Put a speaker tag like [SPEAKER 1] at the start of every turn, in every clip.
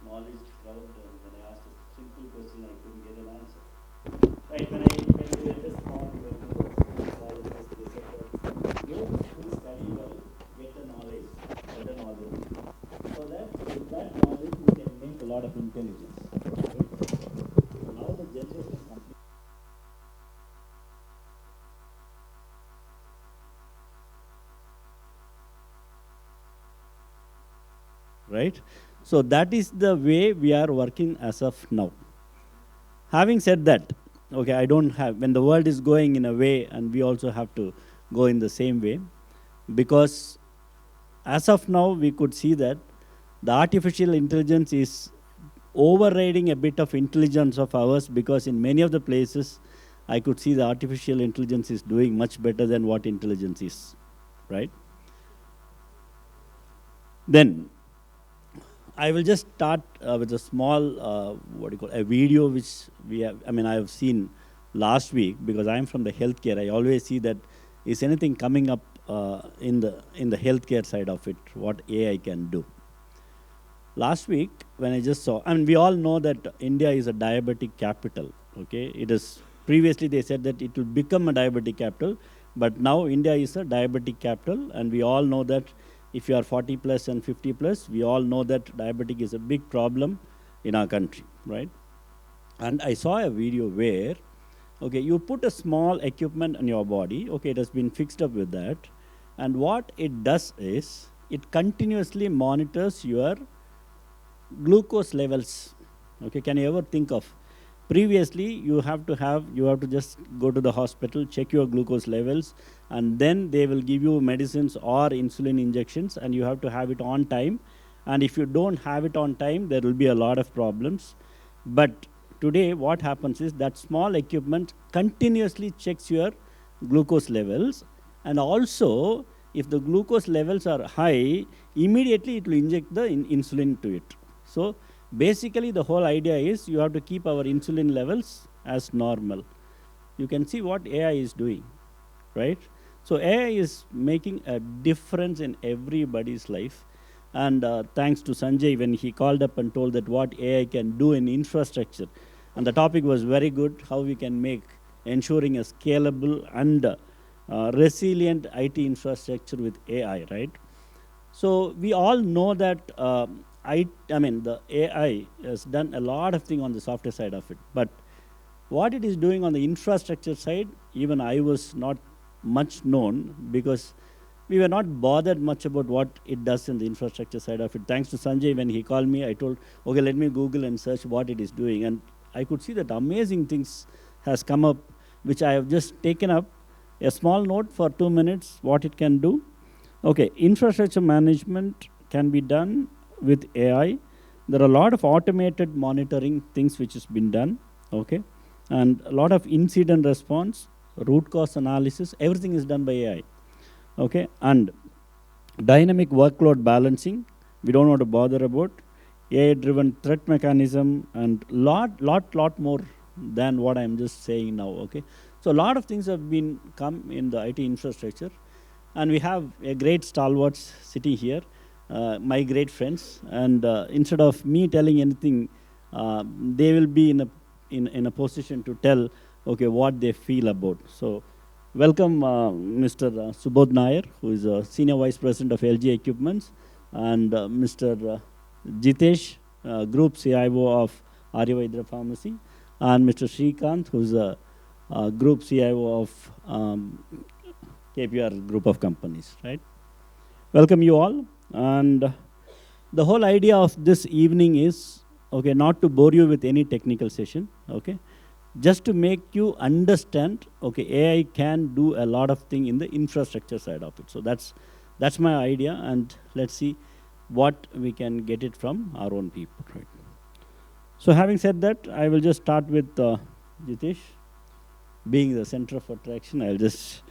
[SPEAKER 1] knowledge crowd, when I asked a simple question, I couldn't get an answer. Right, when we were just on, we were they said that you who study well, get the knowledge, better knowledge. So that with that knowledge, you can make a lot of intelligence. Right? So now the generation is complete. Right? So that is the way we are working as of now. Having said that, okay, I don't have, when the world is going in a way, and we also have to go in the same way, because as of now, we could see that the artificial intelligence is overriding a bit of intelligence of ours, because in many of the places, I could see the artificial intelligence is doing much better than what intelligence is, right? Then, I will just start with a small, what do you call, a video which we have, I have seen last week, because I'm from the healthcare. I always see that is anything coming up in the healthcare side of it, what AI can do. Last week, when I just saw, we all know that India is a diabetic capital, okay? It is, previously they said that it will become a diabetic capital, but now India is a diabetic capital, and we all know that if you are 40 plus and 50 plus, we all know that diabetic is a big problem in our country, right? And I saw a video where, okay, you put a small equipment on your body, okay, it has been fixed up with that, and what it does is, it continuously monitors your glucose levels. Okay, can you ever think of, previously you have to just go to the hospital, check your glucose levels, and then they will give you medicines or insulin injections, and you have to have it on time. And if you don't have it on time, there will be a lot of problems. But today what happens is that small equipment continuously checks your glucose levels, and also if the glucose levels are high, immediately it will inject the insulin to it. So basically the whole idea is you have to keep our insulin levels as normal. You can see what AI is doing, right? So AI is making a difference in everybody's life. And thanks to Sanjay when he called up and told that what AI can do in infrastructure. And the topic was very good, how we can make ensuring a scalable and resilient IT infrastructure with AI, right? So we all know that the AI has done a lot of things on the software side of it. But what it is doing on the infrastructure side, even I was not much known, because we were not bothered much about what it does in the infrastructure side of it. Thanks to Sanjay, when he called me, I told, okay, let me Google and search what it is doing. And I could see that amazing things has come up, which I have just taken up a small note for 2 minutes, what it can do. Okay, infrastructure management can be done with AI. There are a lot of automated monitoring things which has been done, okay? And a lot of incident response, root cause analysis, everything is done by AI, okay? And dynamic workload balancing, we don't want to bother about. AI-driven threat mechanism, and lot more than what I'm just saying now, okay? So a lot of things have been come in the IT infrastructure, and we have a great stalwarts sitting here, my great friends, and instead of me telling anything, they will be in a position to tell, okay, what they feel about. So welcome Mr. Subodh Nair, who is a Senior Vice President of LG Equipments, and Mr. Jitesh, Group CIO of Aryavedra Pharmacy, and Mr. Srikanth, who is a Group CIO of KPR Group of Companies, right? Welcome you all. And the whole idea of this evening is, okay, not to bore you with any technical session, okay? Just to make you understand, okay, AI can do a lot of things in the infrastructure side of it. So that's my idea, and let's see what we can get it from our own people, right? So having said that, I will just start with Jitesh. Being the center of attraction, I'll just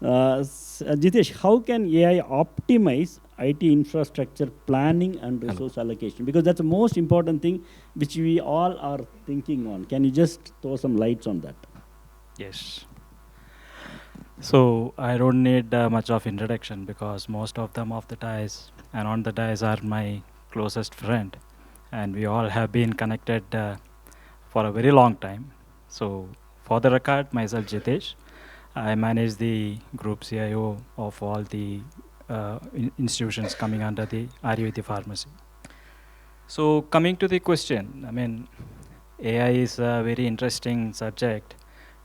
[SPEAKER 1] Jitesh, how can AI optimize IT infrastructure planning and resource allocation? Because that's the most important thing which we all are thinking on. Can you just throw some lights on that?
[SPEAKER 2] Yes. So I don't need much of introduction, because most of them off the dice and on the dice are my closest friend. and we all have been connected for a very long time. So, for the record, myself Jitesh, I manage the group CIO of all the institutions coming under the Ayurvedic pharmacy. So, coming to the question, I mean, AI is a very interesting subject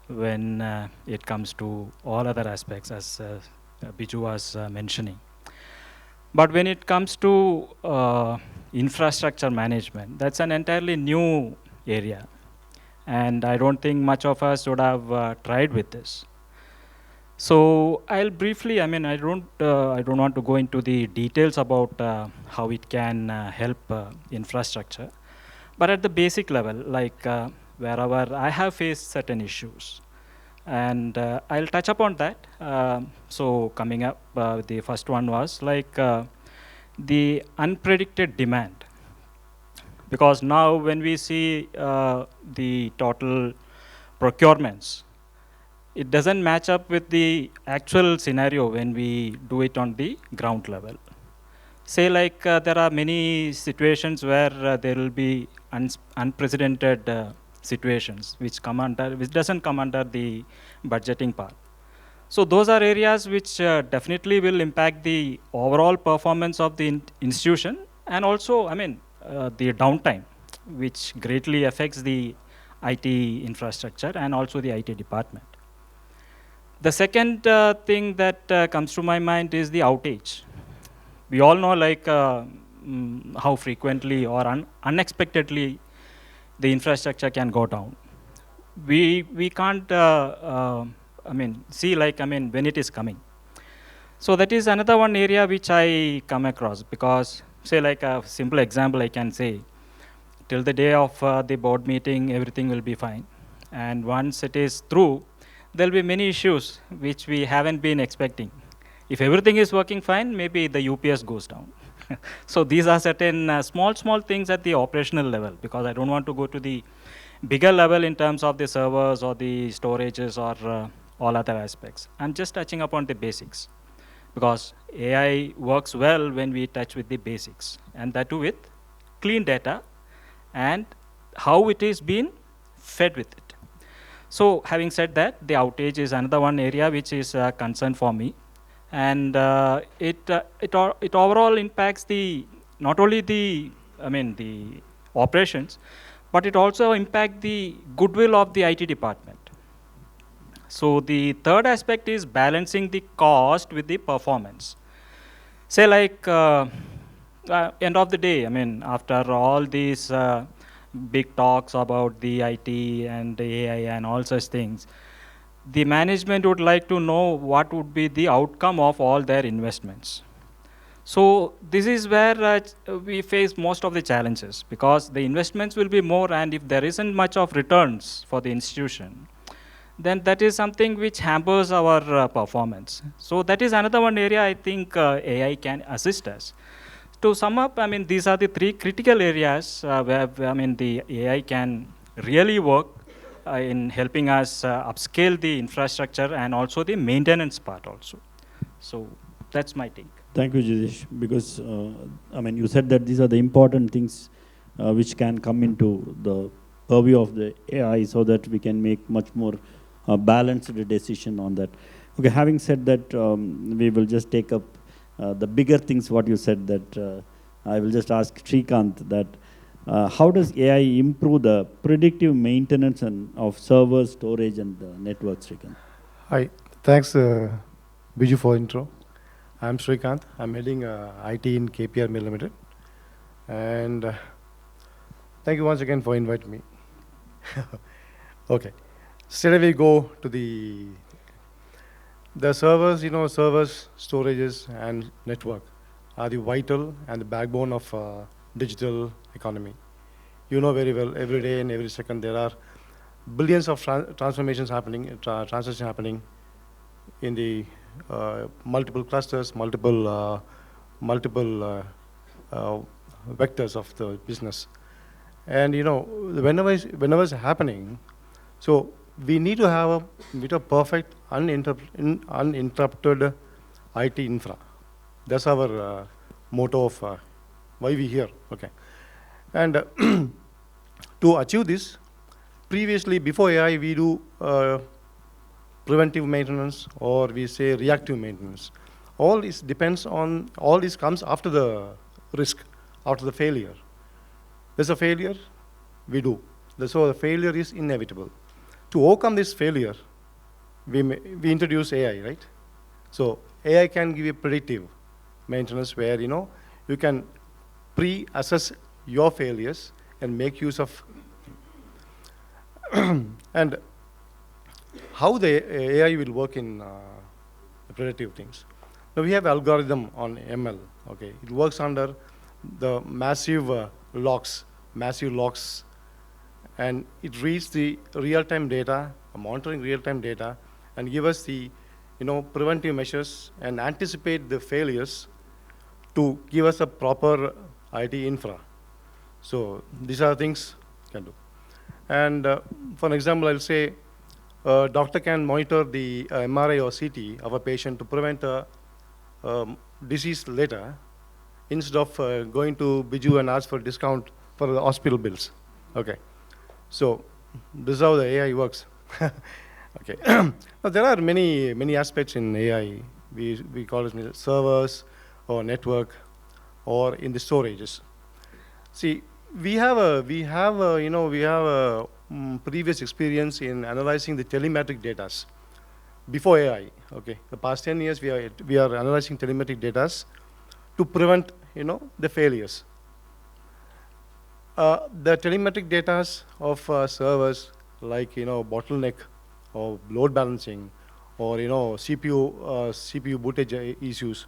[SPEAKER 2] when it comes to all other aspects, as Biju was mentioning. But when it comes to infrastructure management, that's an entirely new area. And I don't think much of us would have tried with this. So I'll briefly, I don't want to go into the details about how it can help infrastructure. But at the basic level, like wherever I have faced certain issues, and I'll touch upon that. So coming up, the first one was like the unpredicted demand, because now when we see the total procurements, it doesn't match up with the actual scenario when we do it on the ground level. Say like there are many situations where there will be unprecedented situations which doesn't come under the budgeting part. So those are areas which definitely will impact the overall performance of the institution, and also, the downtime, which greatly affects the IT infrastructure and also the IT department. The second thing that comes to my mind is the outage. We all know like how frequently or unexpectedly the infrastructure can go down. We can't see like when it is coming. So that is another one area which I come across, because say like a simple example I can say, till the day of the board meeting everything will be fine, and once it is through there will be many issues which we haven't been expecting. If everything is working fine, maybe the UPS goes down. So these are certain small things at the operational level, because I don't want to go to the bigger level in terms of the servers or the storages or all other aspects. I'm just touching upon the basics, because AI works well when we touch with the basics, and that too with clean data and how it is being fed with it. So having said that, the outage is another one area which is a concern for me, and it overall impacts the not only the the operations, but it also impacts the goodwill of the IT department. So the third aspect is balancing the cost with the performance. Say like end of the day, after all these big talks about the IT and the AI and all such things, the management would like to know what would be the outcome of all their investments. So this is where we face most of the challenges, because the investments will be more, and if there isn't much of returns for the institution, then that is something which hampers our performance. So that is another one area I think AI can assist us. To sum up, these are the three critical areas where the AI can really work in helping us upscale the infrastructure and also the maintenance part also. So that's my take.
[SPEAKER 1] Thank you, Jitesh, because you said that these are the important things which can come into the purview of the AI, so that we can make much more balanced decision on that. Okay, having said that, we will just take up the bigger things what you said, that I will just ask Srikanth that how does AI improve the predictive maintenance of servers, storage, and the network, Srikanth?
[SPEAKER 3] Hi, thanks Biju for intro. I'm Srikanth. I'm heading IT in KPR Mill Limited, and thank you once again for inviting me. Okay, straight away go to the servers. Servers, storages, and network are the vital and the backbone of digital economy. You know very well, every day and every second there are billions of transformations happening, transactions happening in the multiple clusters, multiple vectors of the business. And whenever it's happening, so we need to have a perfect uninterrupted IT infra. That's our motto of why we here. Okay, And to achieve this, previously, before AI, we do preventive maintenance, or we say reactive maintenance. All this depends on, all this comes after the risk, after the failure. There's a failure, we do. So the failure is inevitable. To overcome this failure, we introduce AI, right? So AI can give you predictive maintenance where, you can pre-assess your failures and make use of. And how the AI will work in the predictive things. Now we have algorithm on ML, okay? It works under the massive logs, and it reads the real-time data, monitoring real-time data, and give us the, preventive measures and anticipate the failures to give us a proper IT infra. So these are things can do. And for an example, I'll say a doctor can monitor the MRI or CT of a patient to prevent a disease later, instead of going to Biju and ask for discount for the hospital bills. Okay, so this is how the AI works. Okay, now there are many aspects in AI. We call it servers or network or in the storages. See, we have a previous experience in analyzing the telemetric data before AI. Okay, the past 10 years we are analyzing telemetric data to prevent the failures. The telemetric data of servers like bottleneck or load balancing or CPU bootage issues,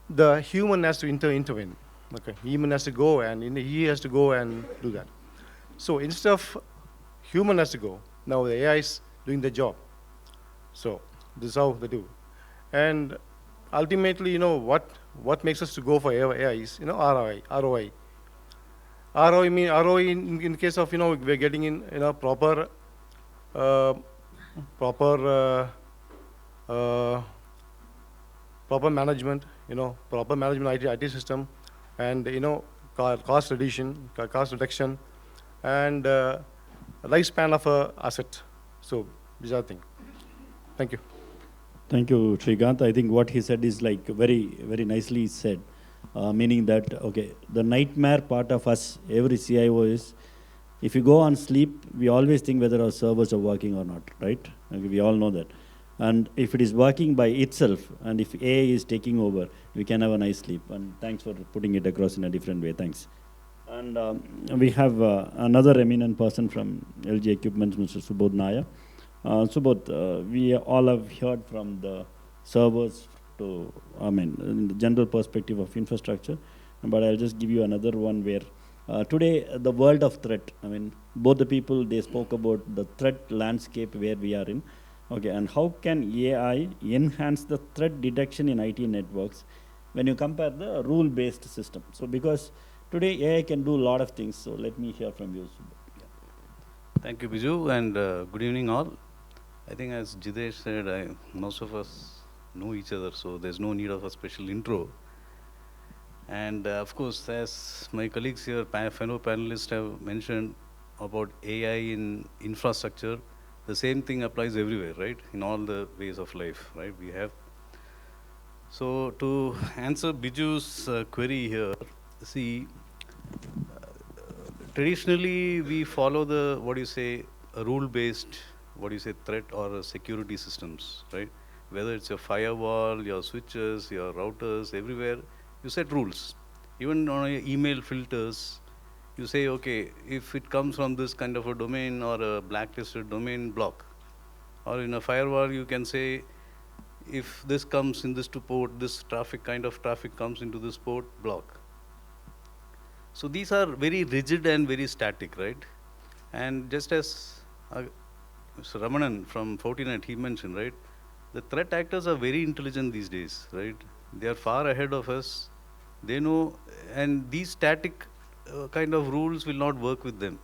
[SPEAKER 3] the human has to intervene. Okay, human has to go and he has to go and do that. So instead of human has to go, now the AI is doing the job. So this is how they do. And ultimately, what makes us to go for AI is ROI. ROI in case of we're getting in proper management, proper management IT system, and cost reduction, and lifespan of a asset. So these are things. Thank you.
[SPEAKER 1] Thank you, Srikanth. I think what he said is like very, very nicely said, meaning that, okay, the nightmare part of us, every CIO is, if you go on sleep, we always think whether our servers are working or not, right? Okay, we all know that. And if it is working by itself, and if AI is taking over, we can have a nice sleep. And thanks for putting it across in a different way, thanks. And we have another eminent person from LG Equipment, Mr. Subodh Naya. Subodh, we all have heard from the servers to, in the general perspective of infrastructure, but I'll just give you another one where today the world of threat, both the people, they spoke about the threat landscape where we are in. Okay, and how can AI enhance the threat detection in IT networks when you compare the rule-based system? So because today AI can do a lot of things, so let me hear from you, Subodh. Yeah.
[SPEAKER 4] Thank you, Biju, and good evening all. I think as Jidesh said, most of us know each other, so there's no need of a special intro. And of course, as my colleagues here, fellow panelists have mentioned about AI in infrastructure, the same thing applies everywhere, right? In all the ways of life, right? We have. So to answer Biju's query here, see, traditionally we follow the, a rule-based, threat or security systems, right? Whether it's your firewall, your switches, your routers, everywhere, you set rules. Even on your email filters, you say, okay, if it comes from this kind of a domain or a blacklisted domain, block. Or in a firewall, you can say, if this comes in this port, this kind of traffic comes into this port, block. So these are very rigid and very static, right? And just as Mr. Ramanan from Fortinet, he mentioned, right? The threat actors are very intelligent these days, right? They are far ahead of us. They know, and these static kind of rules will not work with them.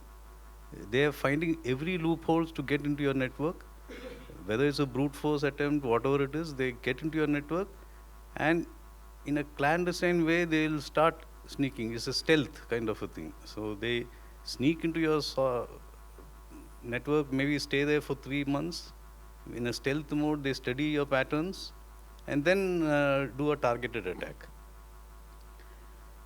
[SPEAKER 4] They are finding every loopholes to get into your network. Whether it's a brute force attempt, whatever it is, they get into your network, and in a clandestine way, they'll start sneaking is a stealth kind of a thing. So they sneak into your network, maybe stay there for 3 months. In a stealth mode, they study your patterns and then do a targeted attack.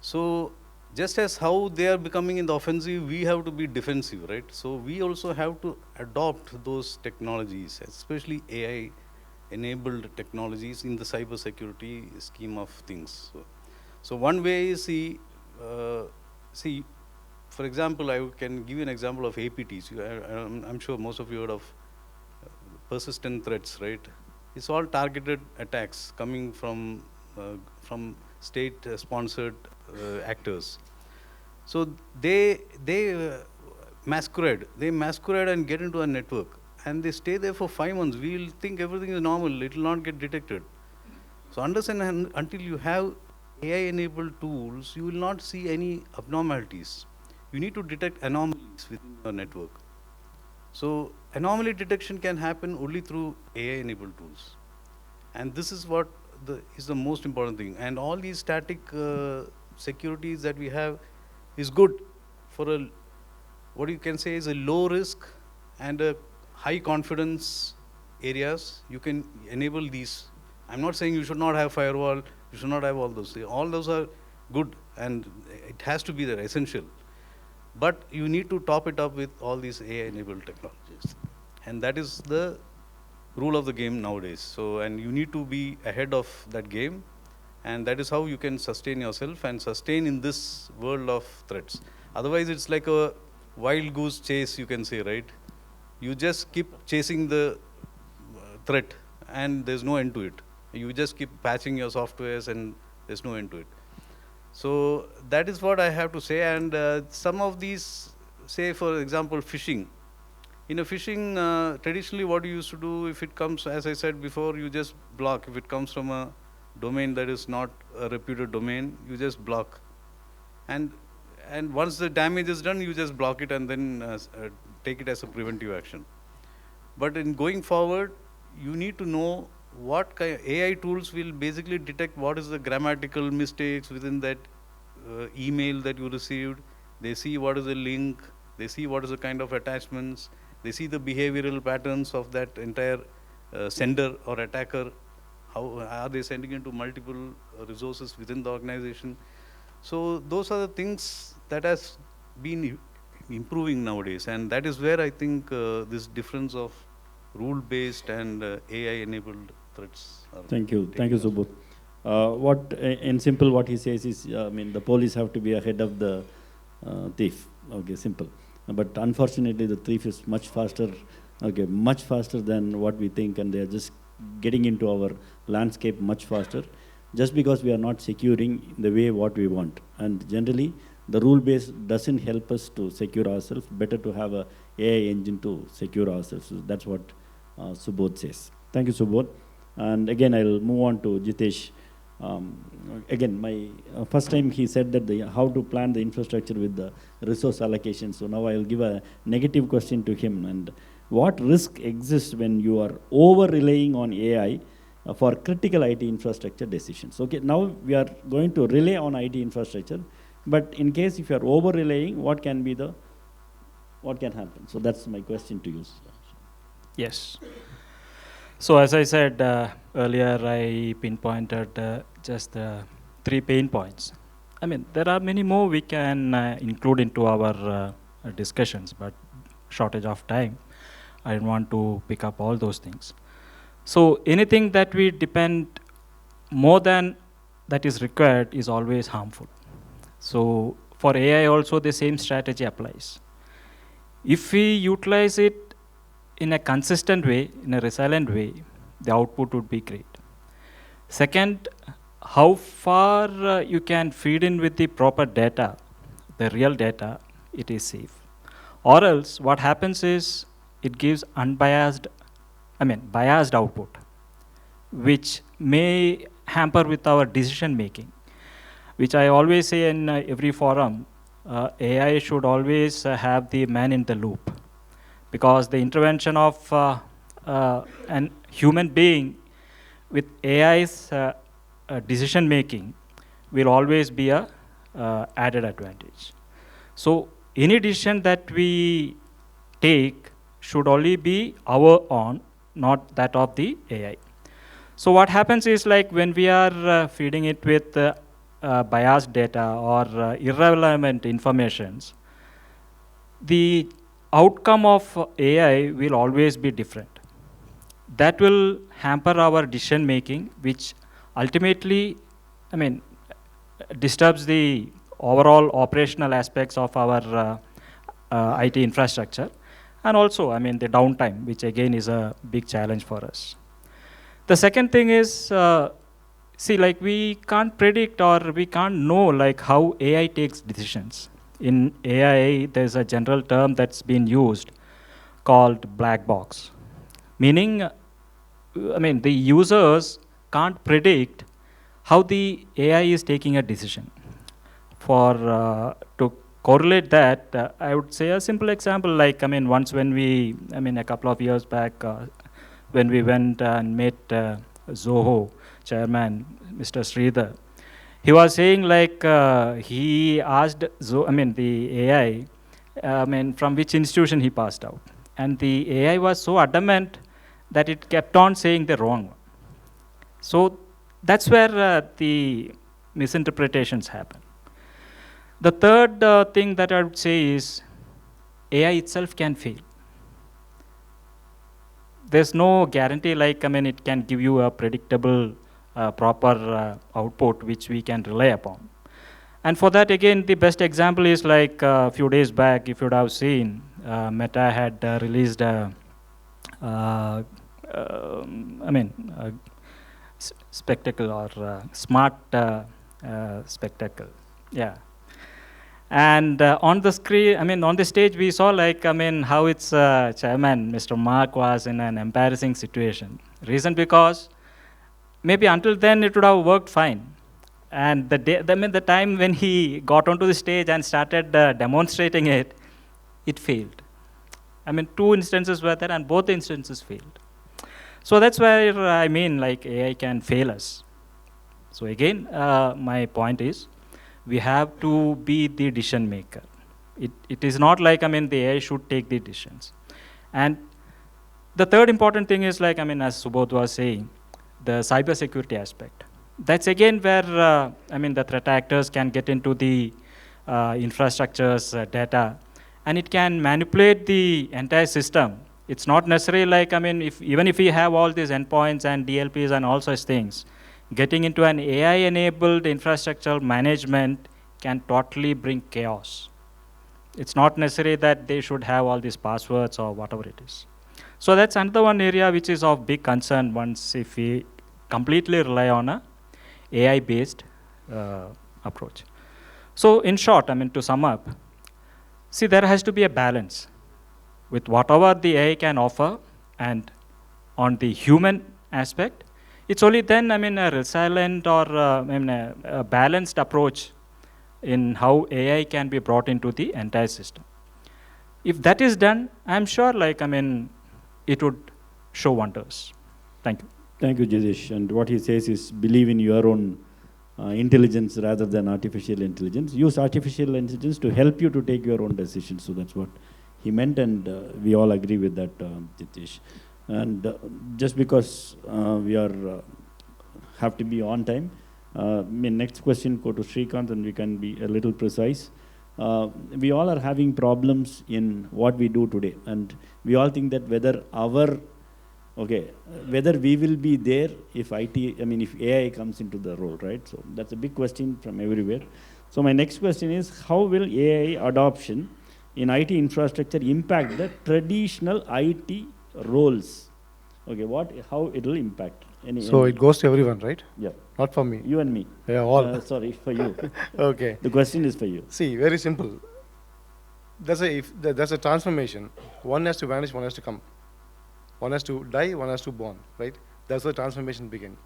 [SPEAKER 4] So just as how they are becoming in the offensive, we have to be defensive, right? So we also have to adopt those technologies, especially AI-enabled technologies in the cybersecurity scheme of things. So one way is for example, I can give you an example of APTs. I'm sure most of you heard of persistent threats, right? It's all targeted attacks coming from state-sponsored actors. So they masquerade and get into a network, and they stay there for 5 months. We'll think everything is normal; it will not get detected. So understand, until you have AI-enabled tools, you will not see any abnormalities. You need to detect anomalies within your network. So anomaly detection can happen only through AI-enabled tools, and this is what is the most important thing. And all these static securities that we have is good for what you can say is a low risk and a high confidence areas. You can enable these. I'm not saying you should not have firewall, you should not have all those. All those are good, and it has to be there, essential. But you need to top it up with all these AI-enabled technologies. And that is the rule of the game nowadays. So, and you need to be ahead of that game, and that is how you can sustain yourself and sustain in this world of threats. Otherwise, it's like a wild goose chase, you can say, right? You just keep chasing the threat, and there's no end to it. You just keep patching your softwares, and there's no end to it. So that is what I have to say. And some of these, say for example, phishing. In a phishing, traditionally what you used to do, if it comes, as I said before, you just block. If it comes from a domain that is not a reputed domain, you just block. And once the damage is done, you just block it and then take it as a preventive action. But in going forward, you need to know what kind of AI tools will basically detect what is the grammatical mistakes within that email that you received. They see what is the link, they see what is the kind of attachments, they see the behavioral patterns of that entire sender or attacker. How are they sending it to multiple resources within the organization? So those are the things that has been improving nowadays, and that is where I think this difference of rule-based and AI-enabled threats are.
[SPEAKER 1] Thank you, Subodh. In simple, what he says is, the police have to be ahead of the thief. Okay, simple. But unfortunately, the thief is much faster. Okay, much faster than what we think, and they are just getting into our landscape much faster, just because we are not securing the way what we want. And generally, the rule base doesn't help us to secure ourselves. Better to have a AI engine to secure ourselves. So that's what Subodh says. Thank you, Subodh. And again, I'll move on to Jitesh. Again, my first time he said that how to plan the infrastructure with the resource allocation. So now I'll give a negative question to him. And what risk exists when you are over-relying on AI for critical IT infrastructure decisions? Okay, now we are going to rely on IT infrastructure, but in case if you are over-relying, what can happen? So that's my question to you.
[SPEAKER 2] Yes. So as I said earlier, I pinpointed just 3 pain points. I mean, there are many more we can include into our discussions, but shortage of time, I don't want to pick up all those things. So anything that we depend more than that is required is always harmful. So for AI also the same strategy applies. If we utilize it in a consistent way, in a resilient way, the output would be great. Second, how far you can feed in with the proper data, the real data, it is safe. Or else what happens is it gives biased output, which may hamper with our decision making, which I always say in every forum, AI should always have the man in the loop, because the intervention of an human being with AI's decision making will always be a added advantage. So any decision that we take should only be our own, not that of the AI. So what happens is like when we are feeding it with biased data or irrelevant informations, the outcome of AI will always be different. That will hamper our decision making, which ultimately, disturbs the overall operational aspects of our IT infrastructure, and also, the downtime, which again is a big challenge for us. The second thing is, like we can't predict or we can't know like how AI takes decisions. In AI, there's a general term that's been used called black box, meaning, the users can't predict how the AI is taking a decision. To correlate that, I would say a simple example, like, once when we, a couple of years back, when we went and met Zoho chairman, Mr. Sridhar, he was saying like, he asked the AI, from which institution he passed out. And the AI was so adamant that it kept on saying the wrong one. So that's where the misinterpretations happen. The third thing that I would say is AI itself can fail. There's no guarantee like, it can give you a predictable, proper output which we can rely upon. And for that, again, the best example is like a few days back, if you would have seen, Meta had released a, spectacle or smart spectacle. Yeah. And on the screen, on the stage, we saw like, how its chairman, Mr. Mark, was in an embarrassing situation. Reason because maybe until then it would have worked fine. And the time when he got onto the stage and started demonstrating it, it failed. Two instances were there and both instances failed. So that's where like AI can fail us. So again, my point is, we have to be the decision maker. It is not like, the AI should take the decisions. And the third important thing is like, as Subodh was saying, the cybersecurity aspect. That's again where, the threat actors can get into the infrastructure's data, and it can manipulate the entire system. It's not necessarily like, even if we have all these endpoints and DLPs and all such things, getting into an AI-enabled infrastructure management can totally bring chaos. It's not necessary that they should have all these passwords or whatever it is. So that's another one area which is of big concern once if we completely rely on a AI-based approach. So in short, to sum up, see, there has to be a balance with whatever the AI can offer and on the human aspect. It's only then, a resilient or a balanced approach in how AI can be brought into the entire system. If that is done, I'm sure, like, it would show wonders. Thank you.
[SPEAKER 1] Thank you, Jagdish. And what he says is believe in your own intelligence rather than artificial intelligence. Use artificial intelligence to help you to take your own decisions. So that's what he meant, and we all agree with that, Jagdish. And just because we are have to be on time, next question go to Srikanth, and we can be a little precise. We all are having problems in what we do today, and we all think that whether whether we will be there if if AI comes into the role, right? So that's a big question from everywhere. So my next question is, how will AI adoption in IT infrastructure impact the traditional IT roles? Okay, how it will impact?
[SPEAKER 3] It goes to everyone, right?
[SPEAKER 1] Yeah.
[SPEAKER 3] Not for me.
[SPEAKER 1] You and me.
[SPEAKER 3] Yeah, all.
[SPEAKER 1] Sorry, for you.
[SPEAKER 3] Okay.
[SPEAKER 1] The question is for you.
[SPEAKER 3] See, very simple. There's a transformation. One has to vanish, one has to come. One has to die, one has to born, right? That's the transformation begin.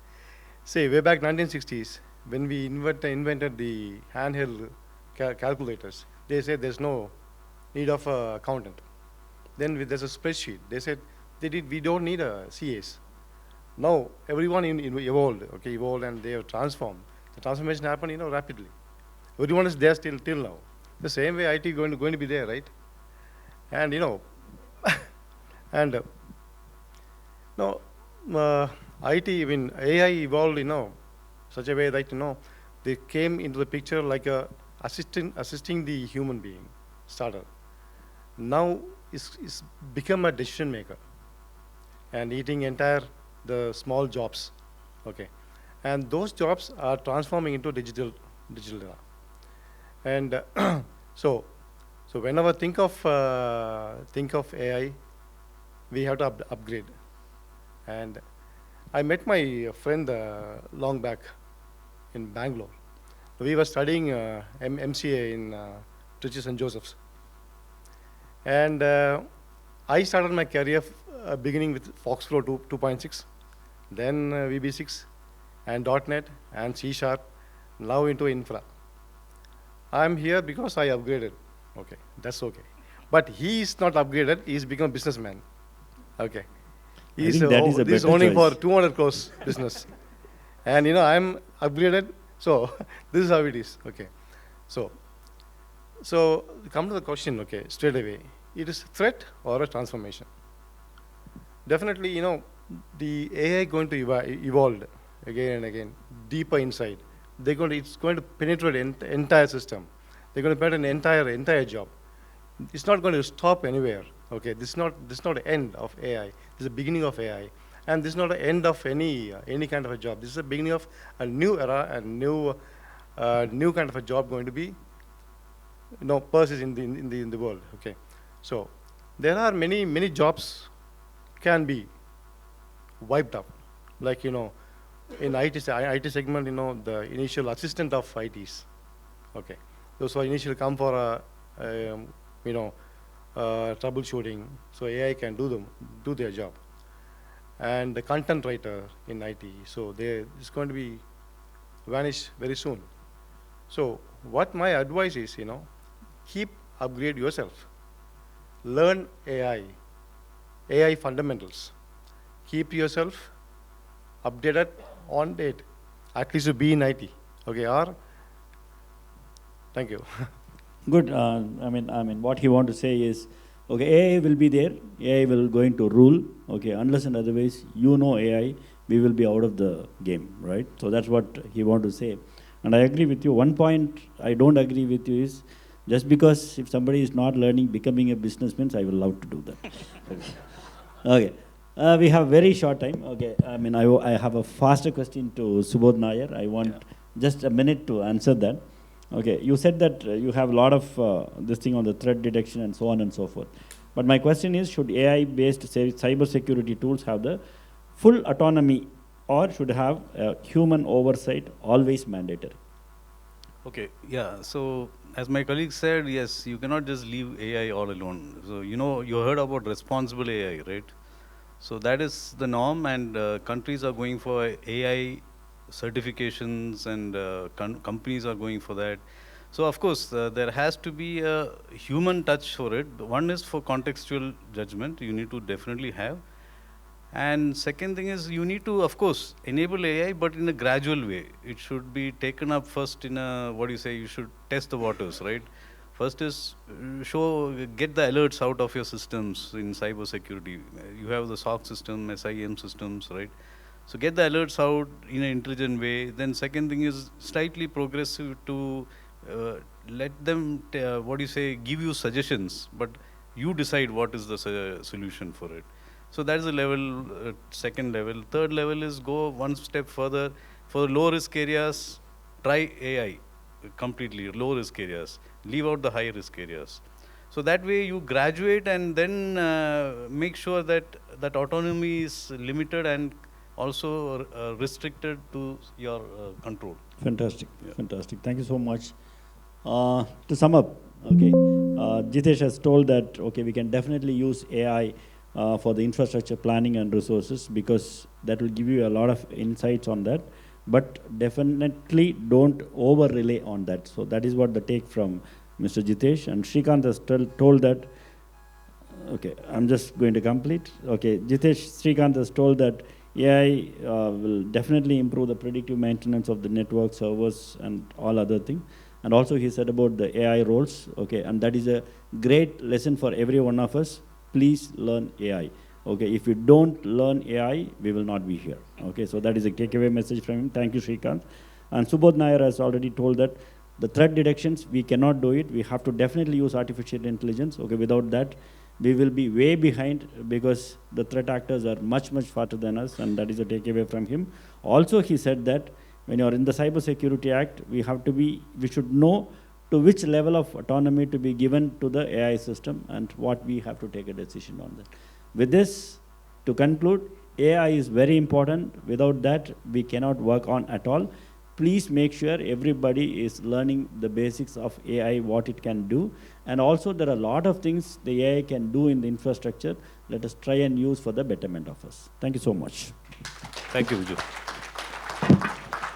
[SPEAKER 3] Say, way back 1960s, when we invented the handheld calculators, they said there's no need of a accountant. Then there's a spreadsheet. They said we don't need a CAs. Now everyone evolved, and they have transformed. The transformation happened, rapidly. Everyone is there till now. The same way IT going to be there, right? And and no, IT, AI evolved, such a way that they came into the picture like a assisting the human being starter. Now is become a decision maker and eating entire the small jobs, okay, and those jobs are transforming into digital era. And so whenever think of AI, we have to upgrade. And I met my friend long back in Bangalore. We were studying MCA in Trichy St. Joseph's. And I started my career beginning with Foxflow 2.6, then VB6, and .NET, and C#, now into infra. I'm here because I upgraded. Okay, that's okay. But he is not upgraded, he's become a businessman. Okay.
[SPEAKER 1] I think that is a
[SPEAKER 3] He's
[SPEAKER 1] better
[SPEAKER 3] owning
[SPEAKER 1] choice.
[SPEAKER 3] for 200 crores business. And I'm upgraded, so this is how it is. Okay. So come to the question, okay, straight away. It is a threat or a transformation? Definitely, the AI going to evolve again and again, deeper inside. It's going to penetrate the entire system. They're going to penetrate an entire job. It's not going to stop anywhere. Okay, this is not the end of AI. This is the beginning of AI, and this is not the end of any kind of a job. This is the beginning of a new era and new kind of a job going to be persists in the world. Okay, so there are many jobs can be wiped out, like in IT segment, the initial assistant of ITs. Okay, those who initially come for troubleshooting, so AI can do their job. And the content writer in IT, so it's going to be vanish very soon. So what my advice is, keep upgrade yourself, learn AI fundamentals, keep yourself updated on date, at least to be in IT. Okay, thank you.
[SPEAKER 1] Good. I mean, what he want to say is, okay, AI will be there. AI will going to rule. Okay, unless and otherwise, AI, we will be out of the game, right? So that's what he want to say. And I agree with you. One point I don't agree with you is, just because if somebody is not learning, becoming a businessman, I will love to do that. Okay. We have very short time. Okay. I mean, I have a faster question to Subodh Nair. I want just a minute to answer that. Okay. You said that you have a lot of this thing on the threat detection and so on and so forth. But my question is, should AI-based cyber security tools have the full autonomy, or should have human oversight always mandatory?
[SPEAKER 4] Okay, yeah. So as my colleague said, yes, you cannot just leave AI all alone. So you heard about responsible AI, right? So that is the norm, and countries are going for AI certifications, and companies are going for that. So of course, there has to be a human touch for it. One is for contextual judgment, you need to definitely have. And second thing is, you need to, of course, enable AI, but in a gradual way. It should be taken up first in a, you should test the waters, right? First is get the alerts out of your systems in cyber security. You have the SOC system, SIEM systems, right? So get the alerts out in an intelligent way. Then second thing is slightly progressive to let them, give you suggestions, but you decide what is the solution for it. So that is the level, second level. Third level is go one step further. For low risk areas, try AI completely, low risk areas. Leave out the high risk areas. So that way you graduate, and then make sure that autonomy is limited and also restricted to your control.
[SPEAKER 1] Fantastic, fantastic. Thank you so much. To sum up, okay, Jitesh has told that, okay, we can definitely use AI for the infrastructure planning and resources, because that will give you a lot of insights on that, but definitely don't over rely on that. So that is what the take from Mr. Jitesh. And Srikanth has told that, okay, I'm just going to complete. Okay, Srikanth has told that AI will definitely improve the predictive maintenance of the network servers and all other things. And also he said about the AI roles, okay, and that is a great lesson for every one of us. Please learn AI. Okay, if you don't learn AI, we will not be here. Okay, so that is a takeaway message from him. Thank you, Srikanth. And Subodh Nair has already told that the threat detections, we cannot do it. We have to definitely use artificial intelligence. Okay, without that, we will be way behind because the threat actors are much, much faster than us, and that is a takeaway from him. Also, he said that when you're in the Cyber Security Act, we should know to which level of autonomy to be given to the AI system and what we have to take a decision on that. With this, to conclude, AI is very important. Without that, we cannot work on at all. Please make sure everybody is learning the basics of AI, what it can do. And also, there are a lot of things the AI can do in the infrastructure. Let us try and use for the betterment of us. Thank you so much.
[SPEAKER 4] Thank you, Biju.